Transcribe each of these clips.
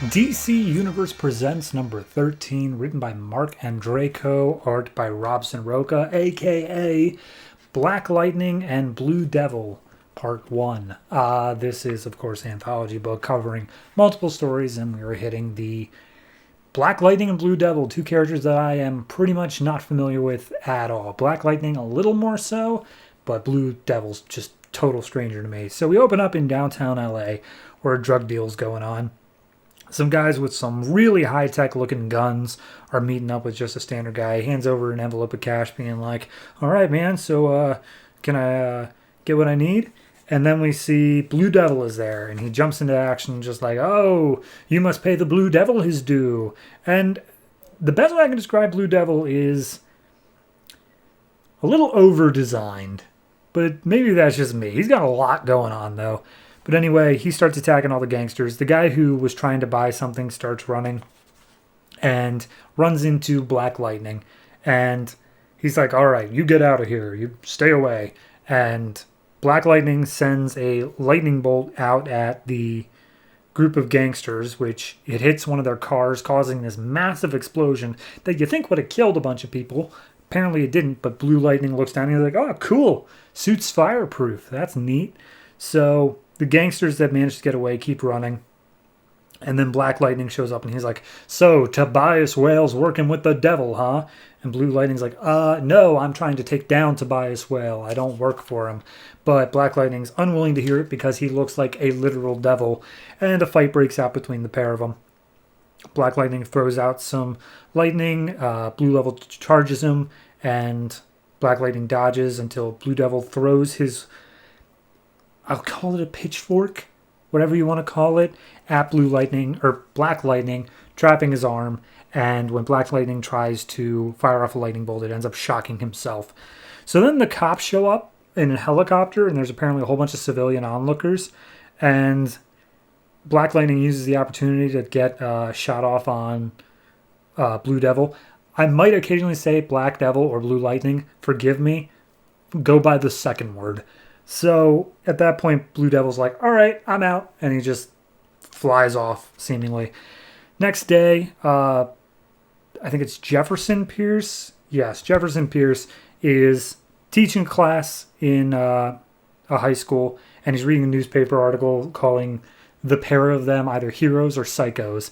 DC Universe Presents number 13, written by Mark Andreyko, art by Robson Roca, aka Black Lightning and Blue Devil, Part 1. This is, of course, an anthology book covering multiple stories, and we are hitting the Black Lightning and Blue Devil, two characters that I am pretty much not familiar with at all. Black Lightning a little more so, but Blue Devil's just total stranger to me. So we open up in downtown LA where a drug deal's going on. Some guys with some really high-tech looking guns are meeting up with just a standard guy. He hands over an envelope of cash being like, all right, man, so can I get what I need? And then we see Blue Devil is there, and he jumps into action just like, oh, you must pay the Blue Devil his due. And the best way I can describe Blue Devil is a little over-designed, but maybe that's just me. He's got a lot going on, though. But anyway, he starts attacking all the gangsters. The guy who was trying to buy something starts running and runs into Black Lightning. And he's like, all right, you get out of here. You stay away. And Black Lightning sends a lightning bolt out at the group of gangsters, which it hits one of their cars, causing this massive explosion that you think would have killed a bunch of people. Apparently it didn't, but Blue Lightning looks down and he's like, oh, cool. Suit's fireproof. That's neat. So the gangsters that managed to get away keep running. And then Black Lightning shows up and he's like, so Tobias Whale's working with the devil, huh? And Blue Lightning's like, no, I'm trying to take down Tobias Whale. I don't work for him. But Black Lightning's unwilling to hear it because he looks like a literal devil. And a fight breaks out between the pair of them. Black Lightning throws out some lightning. Blue Devil charges him. And Black Lightning dodges until Blue Devil throws his, I'll call it a pitchfork, whatever you want to call it, at Blue Lightning, or Black Lightning, trapping his arm. And when Black Lightning tries to fire off a lightning bolt, it ends up shocking himself. So then the cops show up in a helicopter, and there's apparently a whole bunch of civilian onlookers. And Black Lightning uses the opportunity to get shot off on Blue Devil. I might occasionally say Black Devil or Blue Lightning. Forgive me. Go by the second word. So at that point, Blue Devil's like, all right, I'm out. And he just flies off, seemingly. Next day, I think it's Jefferson Pierce. Yes, Jefferson Pierce is teaching class in a high school. And he's reading a newspaper article calling the pair of them either heroes or psychos.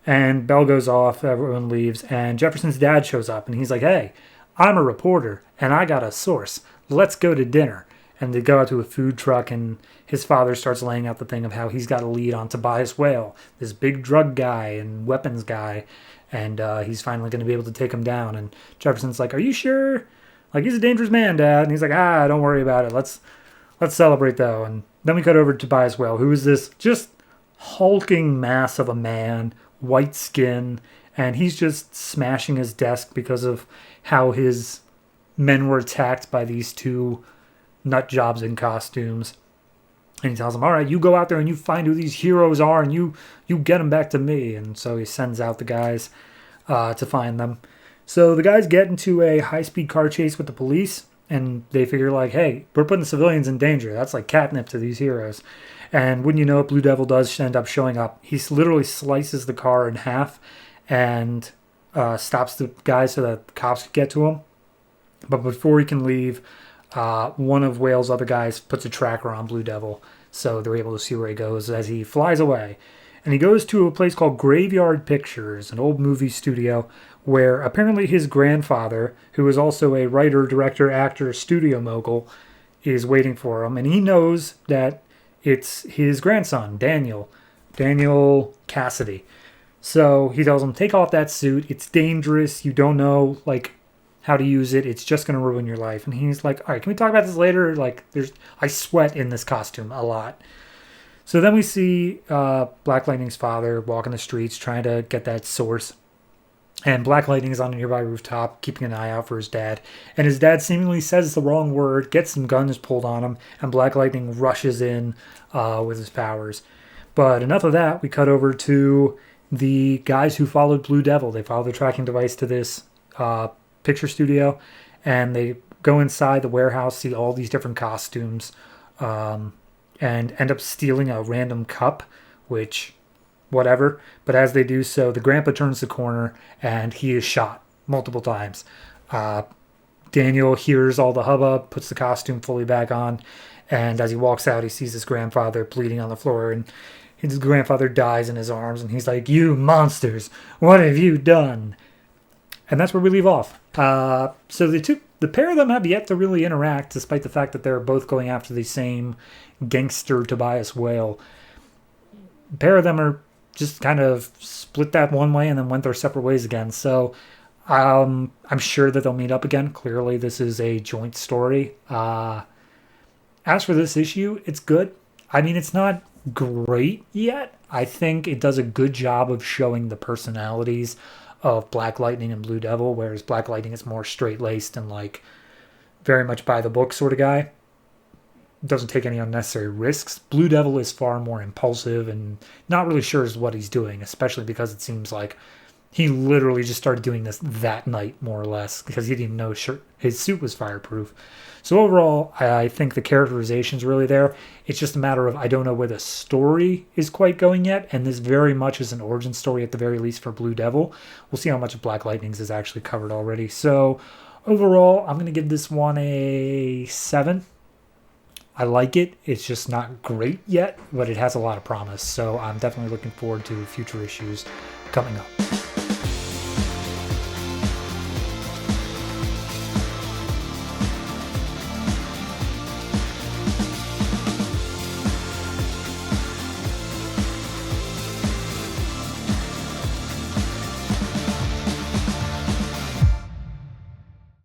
And bell goes off, everyone leaves. And Jefferson's dad shows up. And he's like, hey, I'm a reporter. And I got a source. Let's go to dinner. And they go out to a food truck, and his father starts laying out the thing of how he's got a lead on Tobias Whale, this big drug guy and weapons guy, and he's finally going to be able to take him down. And Jefferson's like, are you sure? Like, he's a dangerous man, Dad. And he's like, don't worry about it. Let's celebrate, though. And then we cut over to Tobias Whale, who is this just hulking mass of a man, white skin, and he's just smashing his desk because of how his men were attacked by these two nut jobs in costumes. And he tells them, all right, you go out there and you find who these heroes are and you get them back to me. And so he sends out the guys to find them. So the guys get into a high-speed car chase with the police, and they figure like, hey, we're putting civilians in danger. That's like catnip to these heroes. And wouldn't you know it, Blue Devil does end up showing up. He literally slices the car in half and stops the guys so that the cops can get to him. But before he can leave, one of Whale's other guys puts a tracker on Blue Devil, so they're able to see where he goes as he flies away. And he goes to a place called Graveyard Pictures, an old movie studio, where apparently his grandfather, who is also a writer, director, actor, studio mogul, is waiting for him. And he knows that it's his grandson, Daniel Cassidy. So he tells him, take off that suit. It's dangerous. You don't know, how to use it. It's just going to ruin your life. And he's like, all right, can we talk about this later? I sweat in this costume a lot. So then we see Black Lightning's father walking the streets trying to get that source. And Black Lightning is on a nearby rooftop keeping an eye out for his dad. And his dad seemingly says the wrong word, gets some guns pulled on him, and Black Lightning rushes in with his powers. But enough of that. We cut over to the guys who followed Blue Devil. They follow the tracking device to this picture studio, and they go inside the warehouse, see all these different costumes, and end up stealing a random cup, which whatever. But as they do so, the grandpa turns the corner and he is shot multiple times. Daniel hears all the hubbub, puts the costume fully back on, and as he walks out, he sees his grandfather bleeding on the floor, and his grandfather dies in his arms, and he's like, "You monsters, what have you done?" And that's where we leave off. So the pair of them have yet to really interact, despite the fact that they're both going after the same gangster Tobias Whale. The pair of them are just kind of split that one way and then went their separate ways again. So I'm sure that they'll meet up again. Clearly, this is a joint story. As for this issue, it's good. I mean, it's not great yet. I think it does a good job of showing the personalities of Black Lightning and Blue Devil, whereas Black Lightning is more straight-laced and like very much by the book sort of guy. Doesn't take any unnecessary risks. Blue Devil is far more impulsive and not really sure what he's doing, especially because it seems like he literally just started doing this that night, more or less, because he didn't even know his suit was fireproof. So overall, I think the characterization's really there. It's just a matter of I don't know where the story is quite going yet, and this very much is an origin story at the very least for Blue Devil. We'll see how much of Black Lightning's is actually covered already. So overall, I'm going to give this one a 7. I like it. It's just not great yet, but it has a lot of promise. So I'm definitely looking forward to future issues coming up.